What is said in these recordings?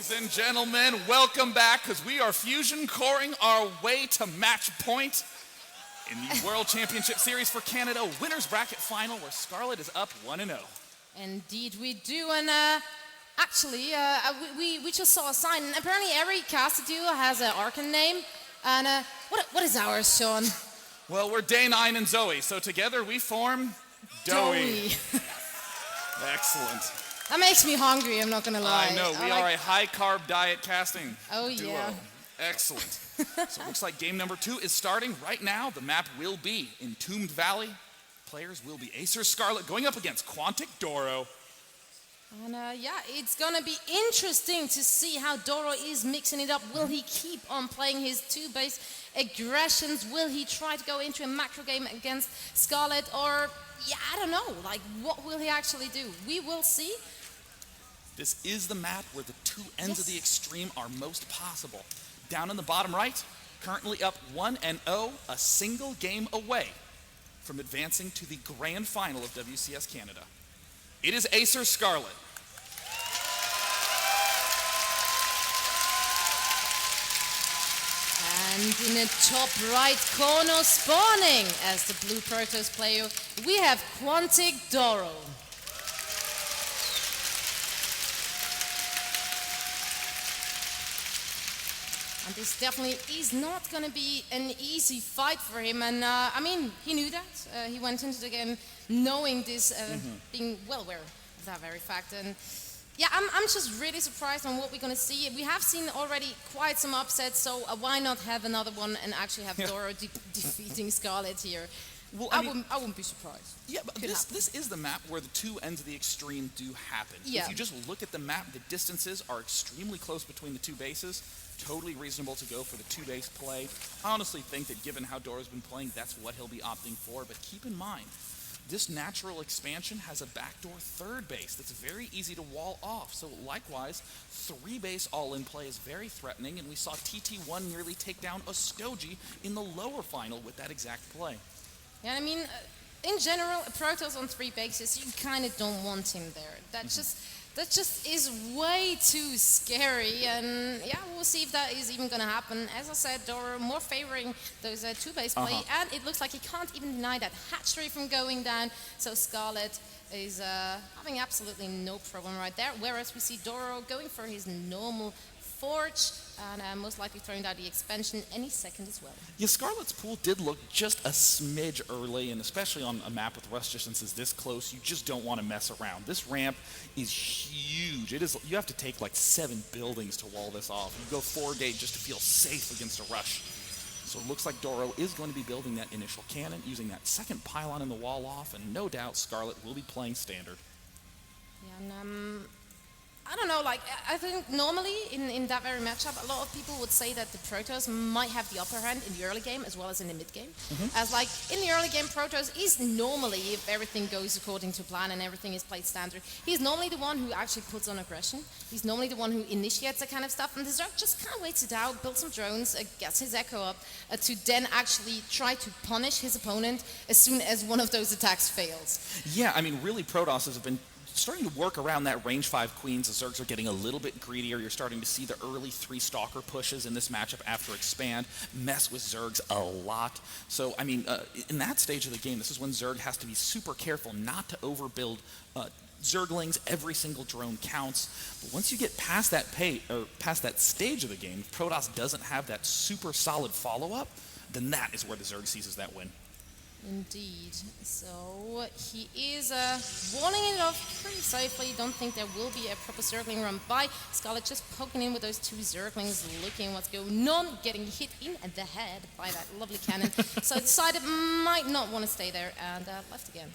Ladies and gentlemen, welcome back, because we are fusion coring our way to match point in the World Championship Series for Canada Winners Bracket Final, where Scarlett is up 1-0. Indeed we do, and actually we just saw a sign, and apparently every caster duo has an Arcan name, and what is ours, Sean? Well, we're Day9 and Soe, so together we form Doughy. Excellent. That makes me hungry, I'm not gonna lie. I know, we are a high-carb diet casting duo. Yeah. Excellent. So it looks like game number 2 is starting right now. The map will be Entombed Valley. Players will be Acer Scarlett going up against Quantic DdoRo. And yeah, it's gonna be interesting to see how DdoRo is mixing it up. Will he keep on playing his 2-base aggressions? Will he try to go into a macro game against Scarlett? Or, yeah, I don't know, like, what will he actually do? We will see. This is the map where the two ends of the extreme are most possible. Down in the bottom right, currently up 1-0, a single game away from advancing to the grand final of WCS Canada. It is Acer Scarlett. And in the top right corner, spawning as the blue Protoss player, we have Quantic DdoRo. And this definitely is not going to be an easy fight for him. And I mean, he knew that. He went into the game knowing this, being well aware of that very fact. And yeah, I'm just really surprised on what we're going to see. We have seen already quite some upsets, so why not have another one and actually have DdoRo defeating Scarlett here? Well, I wouldn't be surprised. Yeah, but this is the map where the two ends of the extreme do happen. Yeah. If you just look at the map, the distances are extremely close between the two bases. Totally reasonable to go for the 2-base play. I honestly think that given how DdoRo's been playing, that's what he'll be opting for. But keep in mind, this natural expansion has a backdoor 3rd base that's very easy to wall off. So likewise, 3-base all-in play is very threatening, and we saw TT1 nearly take down Oskoji in the lower final with that exact play. Yeah, I mean, in general, a Protoss on 3 bases, you kind of don't want him there. That just is way too scary, and yeah, we'll see if that is even going to happen. As I said, DdoRo more favoring those 2-base play, and it looks like he can't even deny that hatchery from going down, so Scarlett is having absolutely no problem right there, whereas we see DdoRo going for his normal Forge, and most likely throwing out the expansion any second as well. Yeah, Scarlett's pool did look just a smidge early, and especially on a map with rush distances this close, you just don't want to mess around. This ramp is huge. You have to take like 7 buildings to wall this off. You go 4-gate just to feel safe against a rush. So it looks like DdoRo is going to be building that initial cannon, using that second pylon in the wall off, and no doubt Scarlett will be playing standard. Yeah, and I don't know, like, I think normally in that very matchup, a lot of people would say that the Protoss might have the upper hand in the early game as well as in the mid game. As like, in the early game, Protoss is normally, if everything goes according to plan and everything is played standard, he's normally the one who actually puts on aggression. He's normally the one who initiates that kind of stuff, and the Zerg just kind of waits it out, builds some drones, gets his echo up, to then actually try to punish his opponent as soon as one of those attacks fails. Yeah, I mean, really, Protosses have been starting to work around that range 5 queens. The Zergs are getting a little bit greedier. You're starting to see the early 3 stalker pushes in this matchup after expand mess with Zergs a lot. So, I mean, in that stage of the game, this is when Zerg has to be super careful not to overbuild Zerglings. Every single drone counts. But once you get past that past that stage of the game, if Protoss doesn't have that super solid follow-up, then that is where the Zerg seizes that win. Indeed. So he is walling it off pretty safely. Don't think there will be a proper Zergling run by. Scarlett just poking in with those 2 Zerglings, looking what's going on, getting hit in the head by that lovely cannon. So decided might not want to stay there and left again.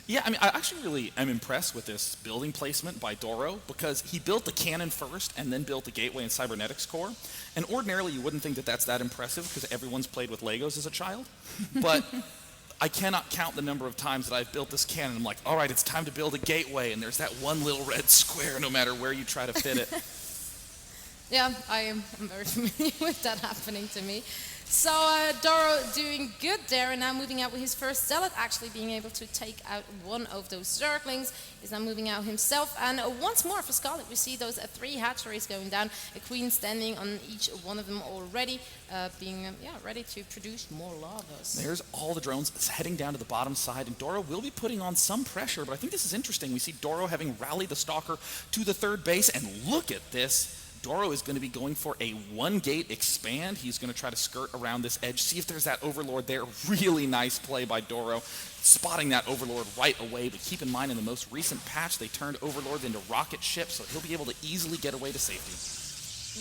Yeah, I mean, I actually really am impressed with this building placement by DdoRo, because he built the cannon first and then built the gateway and cybernetics core. And ordinarily you wouldn't think that that's that impressive, because everyone's played with Legos as a child. But I cannot count the number of times that I've built this cannon. I'm like, all right, it's time to build a gateway, and there's that one little red square no matter where you try to fit it. Yeah, I'm very familiar with that happening to me. So DdoRo doing good there, and now moving out with his first zealot, actually being able to take out one of those zerglings. He's now moving out himself, and once more for Scarlett, we see those 3 hatcheries going down, a queen standing on each one of them already, being ready to produce more larvas. There's all the drones heading down to the bottom side, and DdoRo will be putting on some pressure, but I think this is interesting. We see DdoRo having rallied the Stalker to the 3rd base, and look at this. DdoRo is going to be going for a 1-gate expand. He's going to try to skirt around this edge, see if there's that Overlord there. Really nice play by DdoRo, spotting that Overlord right away. But keep in mind, in the most recent patch, they turned Overlords into rocket ships, so he'll be able to easily get away to safety.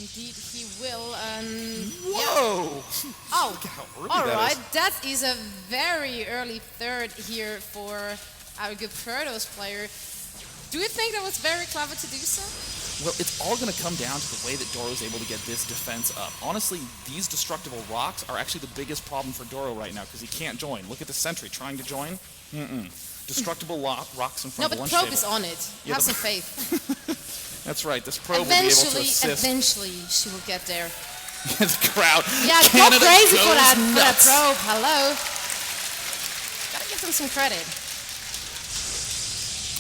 Indeed, he will. Whoa! Yeah. Oh, look at how early all right. that That is a very early 3rd here for our good Protoss player. Do you think that was very clever to do so? Well, it's all going to come down to the way that DdoRo is able to get this defense up. Honestly, these destructible rocks are actually the biggest problem for DdoRo right now because he can't join. Look at the sentry trying to join. Destructible rocks in front of No, one but Probe shaver. is on it. Yeah, Have some faith. That's right. This probe will be able to assist. Eventually, she will get there. The crowd. Yeah, Canada go crazy goes for that nuts. probe. Hello. Gotta give them some credit.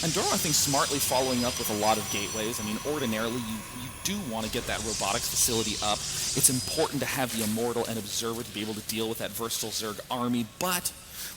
And DdoRo, I think, smartly following up with a lot of gateways. I mean, ordinarily, you do want to get that robotics facility up. It's important to have the Immortal and Observer to be able to deal with that versatile Zerg army, but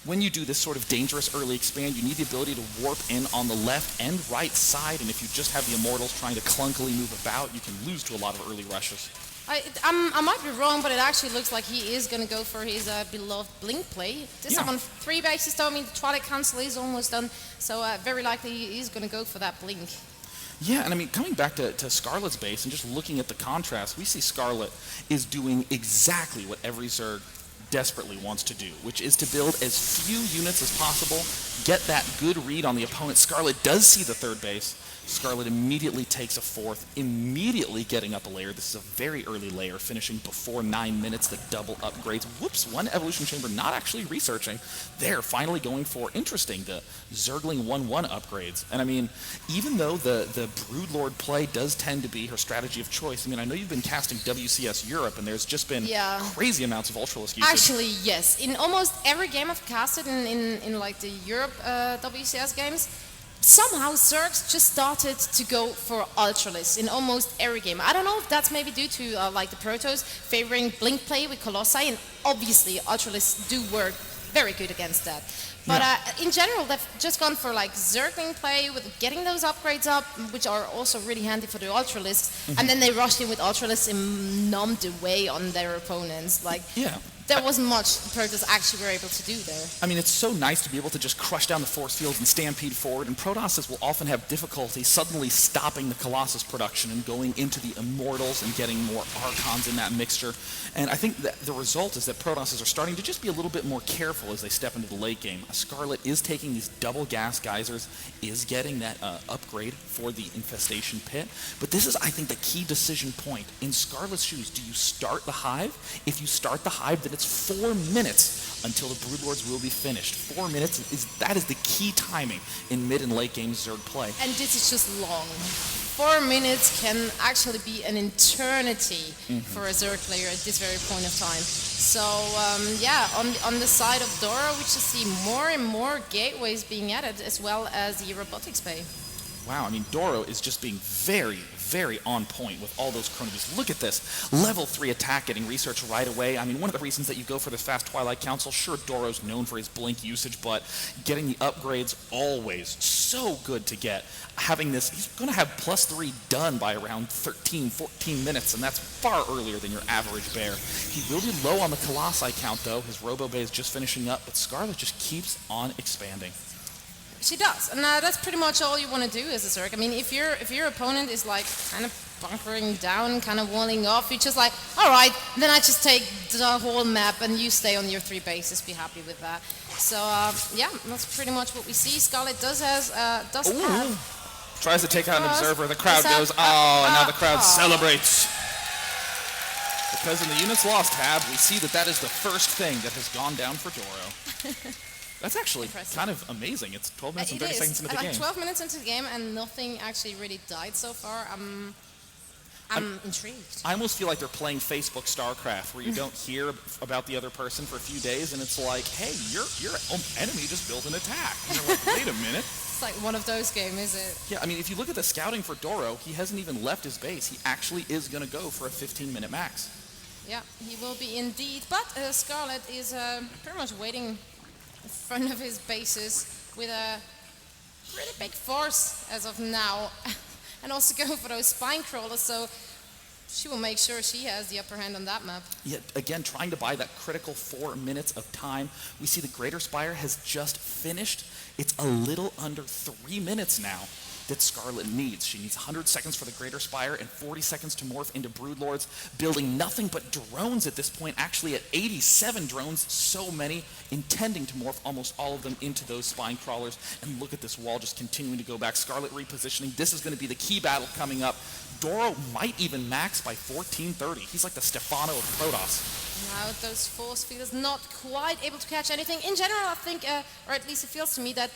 when you do this sort of dangerous early expand, you need the ability to warp in on the left and right side, and if you just have the Immortals trying to clunkily move about, you can lose to a lot of early rushes. I might be wrong, but it actually looks like he is going to go for his beloved Blink play. This time on 3 bases, though. I mean, the Twilight Council is almost done, so very likely he is going to go for that Blink. Yeah, and I mean, coming back to Scarlett's base and just looking at the contrast, we see Scarlett is doing exactly what every Zerg desperately wants to do, which is to build as few units as possible, get that good read on the opponent. Scarlett does see the 3rd base. Scarlett immediately takes a 4th, immediately getting up a layer. This is a very early layer, finishing before 9 minutes, the double upgrades. Whoops, 1 evolution chamber not actually researching. They're finally going for, interesting, the Zergling 1-1 upgrades. And I mean, even though the Broodlord play does tend to be her strategy of choice, I mean, I know you've been casting WCS Europe, and there's just been crazy amounts of Ultralisk usage. Actually, yes. In almost every game I've casted in like the Europe WCS games, somehow Zergs just started to go for Ultralisk in almost every game. I don't know if that's maybe due to like the Protoss favoring Blink play with Colossi, and obviously Ultralisk do work very good against that. But in general, they've just gone for like Zergling play with getting those upgrades up, which are also really handy for the Ultralisks, and then they rushed in with Ultralisks and numbed away on their opponents. Like, there wasn't much Protoss actually were able to do there. I mean, it's so nice to be able to just crush down the force fields and stampede forward, and Protosses will often have difficulty suddenly stopping the Colossus production and going into the Immortals and getting more Archons in that mixture. And I think that the result is that Protosses are starting to just be a little bit more careful as they step into the late game. Scarlett is taking these double gas geysers, is getting that upgrade for the infestation pit, but this is, I think, the key decision point. In Scarlett's shoes, do you start the hive? If you start the hive, then it's 4 minutes until the Broodlords will be finished. 4 minutes, that is the key timing in mid and late game Zerg play. And this is just long. 4 minutes can actually be an eternity for a Zerg player at this very point of time. So on the side of DdoRo, we just see more and more gateways being added, as well as the robotics bay. Wow, I mean, DdoRo is just being very, very on point with all those chronometers. Look at this. Level 3 attack getting research right away. I mean, one of the reasons that you go for this fast Twilight Council, sure, DdoRo's known for his Blink usage, but getting the upgrades always so good to get. Having this, he's going to have +3 done by around 13, 14 minutes, and that's far earlier than your average bear. He will be low on the Colossi count, though. His Robo Bay is just finishing up, but Scarlett just keeps on expanding. She does, and that's pretty much all you want to do as a Zerg. I mean, if your opponent is like kind of bunkering down, kind of walling off, you're just like, all right, then I just take the whole map and you stay on your 3 bases. Be happy with that. So that's pretty much what we see. Scarlett does have tries to take out an observer. The crowd goes, and now the crowd celebrates. Because in the units lost tab, we see that is the first thing that has gone down for DdoRo. That's actually kind of amazing. It's 12 minutes and 30 seconds into the game. 12 minutes into the game, and nothing actually really died so far. I'm intrigued. I almost feel like they're playing Facebook StarCraft, where you don't hear about the other person for a few days, and it's like, hey, your enemy just built an attack. And you're like, wait a minute. It's like one of those games, is it? Yeah, I mean, if you look at the scouting for DdoRo, he hasn't even left his base. He actually is going to go for a 15-minute max. Yeah, he will be indeed. But Scarlett is pretty much waiting in front of his bases with a pretty big force as of now. And also go for those spine crawlers, so she will make sure she has the upper hand on that map. Yet again, trying to buy that critical 4 minutes of time. We see the Greater Spire has just finished. It's a little under 3 minutes now that Scarlett needs. She needs 100 seconds for the Greater Spire and 40 seconds to morph into Broodlords, building nothing but drones at this point, actually at 87 drones, so many, intending to morph almost all of them into those spine crawlers. And look at this wall just continuing to go back. Scarlett repositioning. This is going to be the key battle coming up. DdoRo might even max by 1430. He's like the Stefano of Protoss. Now those force fields not quite able to catch anything. In general, I think, or at least it feels to me that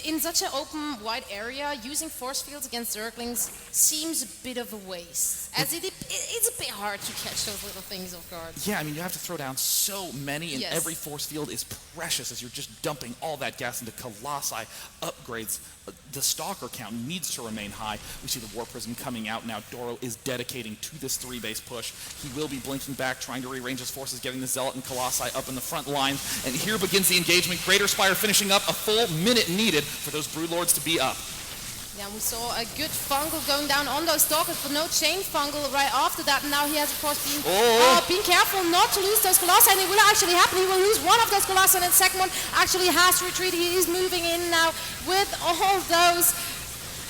in such an open, wide area, using force fields against Zerglings seems a bit of a waste, as it's a bit hard to catch those little things off guard. Yeah, I mean, you have to throw down so many, and Yes. every force field is precious as you're just dumping all that gas into Colossi upgrades. The Stalker count needs to remain high. We see the War Prism coming out now. DdoRo is dedicating to this 3-base push. He will be blinking back, trying to rearrange his forces, getting the Zealot and Colossi up in the front line. And here begins the engagement. Greater Spire finishing up, a full minute needed for those Broodlords to be up. Yeah, we saw a good fungal going down on those stalkers, but no chain fungal right after that. And now he has, of course, been careful not to lose those Colossi, and it will actually happen. He will lose one of those Colossi, and the second one actually has to retreat. He is moving in now with all those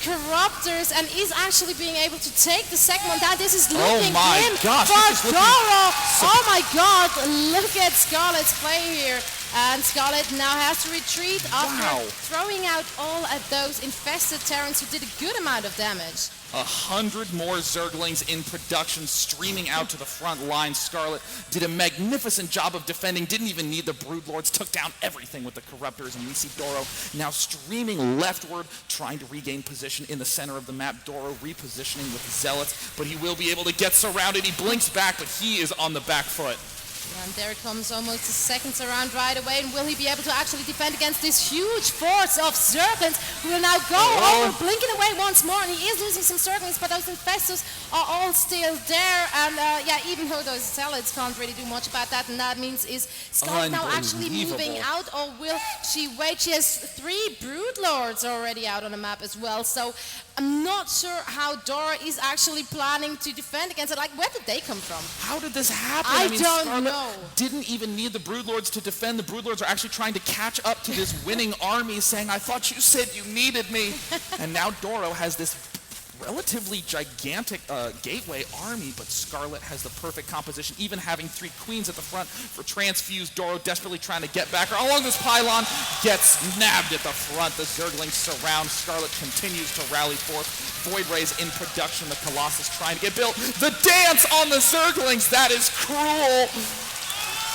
Corruptors, and is actually being able to take the second one down. This is looking in gosh, for DdoRo. Oh my god, look at Scarlett's play here. And Scarlett now has to retreat after throwing out all of those infested Terrans who did a good amount of damage. 100 more Zerglings in production, streaming out to the front line. Scarlett did a magnificent job of defending, didn't even need the Broodlords, took down everything with the Corruptors, and we see DdoRo now streaming leftward, trying to regain position in the center of the map. DdoRo repositioning with the Zealots, but he will be able to get surrounded. He blinks back, but he is on the back foot. And there comes almost the seconds around right away, and will he be able to actually defend against this huge force of Zerglings who will now go over, blinking away once more, and he is losing some Zerglings, but those Infestors are all still there, and yeah, even though those Zealots can't really do much about that, and that means is Scarlett now actually moving out, or will she wait? She has 3 Broodlords already out on the map as well, so I'm not sure how DdoRo is actually planning to defend against it. Like, where did they come from? How did this happen? I mean, don't Scarlett know. Didn't even need the Broodlords to defend. The Broodlords are actually trying to catch up to this winning army, saying, I thought you said you needed me. And now DdoRo has this relatively gigantic gateway army, but Scarlett has the perfect composition, even having 3 queens at the front for transfuse. DdoRo desperately trying to get back along this pylon, gets nabbed at the front. The Zerglings surround. Scarlett continues to rally forth. Void Rays in production. The Colossus trying to get built. The dance on the Zerglings, that is cruel.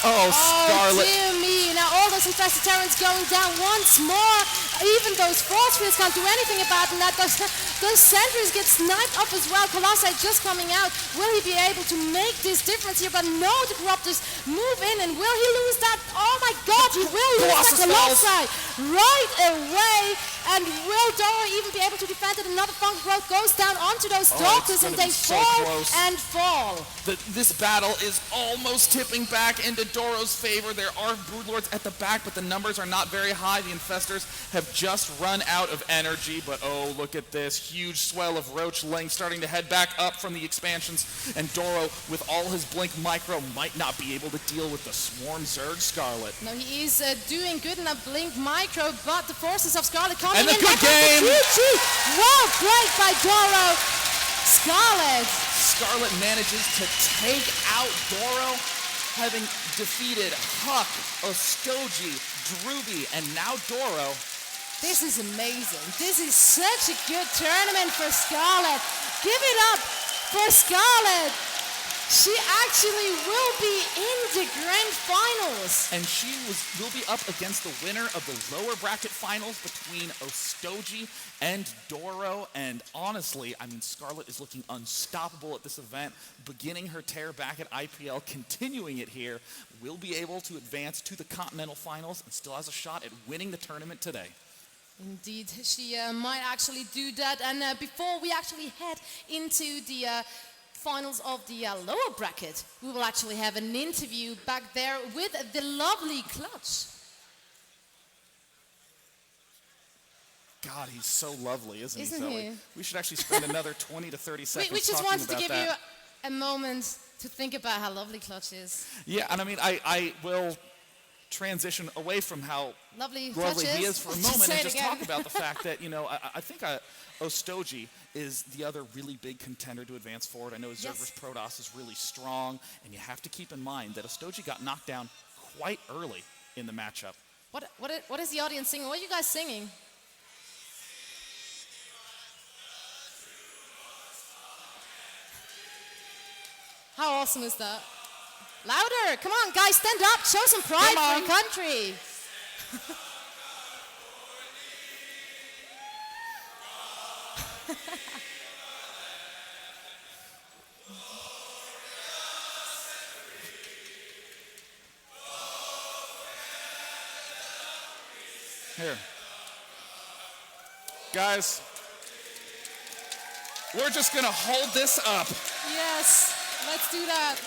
Oh, Scarlett. Oh, dear me. Now all those infested Terrans going down once more. Even those force fields can't do anything about them. That those sentries get sniped up as well. Colossi just coming out. Will he be able to make this difference here? But no, the Corruptors move in, and will he lose that? Oh my god, he will lose that Colossi right away. And will DdoRo even be able to defend it? Another fungal growth goes down onto those Stalkers, and they fall. This battle is almost tipping back into DdoRo's favor. There are Broodlords at the back, but the numbers are not very high. The Infestors have just run out of energy, but oh, look at this. Huge swell of Roach Link starting to head back up from the expansions, and DdoRo, with all his Blink Micro, might not be able to deal with the Swarm Zerg Scarlett. No, he is doing good in a Blink Micro, but the forces of Scarlett coming and in. And a good game! Well played by DdoRo. Scarlett manages to take out DdoRo, having defeated Huck, Ostoji, Druby, and now DdoRo. This is amazing. This is such a good tournament for Scarlett. Give it up for Scarlett. She actually will be in the grand finals. And she will be up against the winner of the lower bracket finals between Ostoji and DdoRo. And honestly, I mean, Scarlett is looking unstoppable at this event, beginning her tear back at IPL, continuing it here, will be able to advance to the continental finals and still has a shot at winning the tournament today. Indeed, she might actually do that. And before we actually head into the finals of the lower bracket, we will actually have an interview back there with the lovely Clutch. God, he's so lovely, isn't Isn't Zoe? he? We should actually spend another 20 to 30 seconds We just talking wanted about to give that. you a moment to think about how lovely Clutch is. Yeah, and I mean, I will transition away from how Lovely he is for a moment Say and it just again. talk about the fact that, I think Ostoji is the other really big contender to advance forward. I know Zergers Protoss is really strong, and you have to keep in mind that Ostoji got knocked down quite early in the matchup. What is the audience singing? What are you guys singing? How awesome is that? Louder! Come on, guys, stand up. Show some pride for your country. Here. Guys, we're just going to hold this up. Yes, let's do that.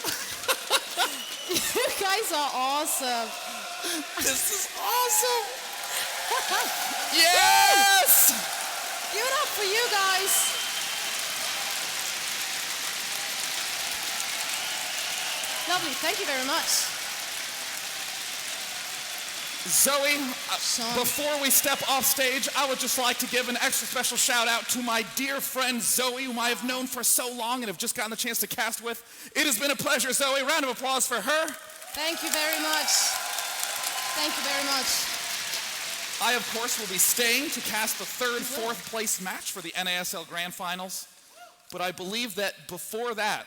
You guys are awesome. This is awesome. Yes! Give it up for you guys. Lovely, thank you very much. Zoe, Sean. before we step off stage, I would just like to give an extra special shout out to my dear friend Zoe, whom I have known for so long and have just gotten the chance to cast with. It has been a pleasure, Zoe. Round of applause for her. Thank you very much. Thank you very much. I, of course, will be staying to cast the third, fourth place match for the NASL Grand Finals. But I believe that before that,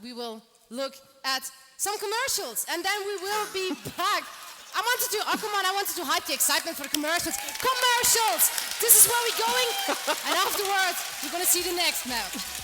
we will look at some commercials, and then we will be back. I wanted to hype the excitement for the commercials. Commercials! This is where we're going, and afterwards, we're going to see the next match.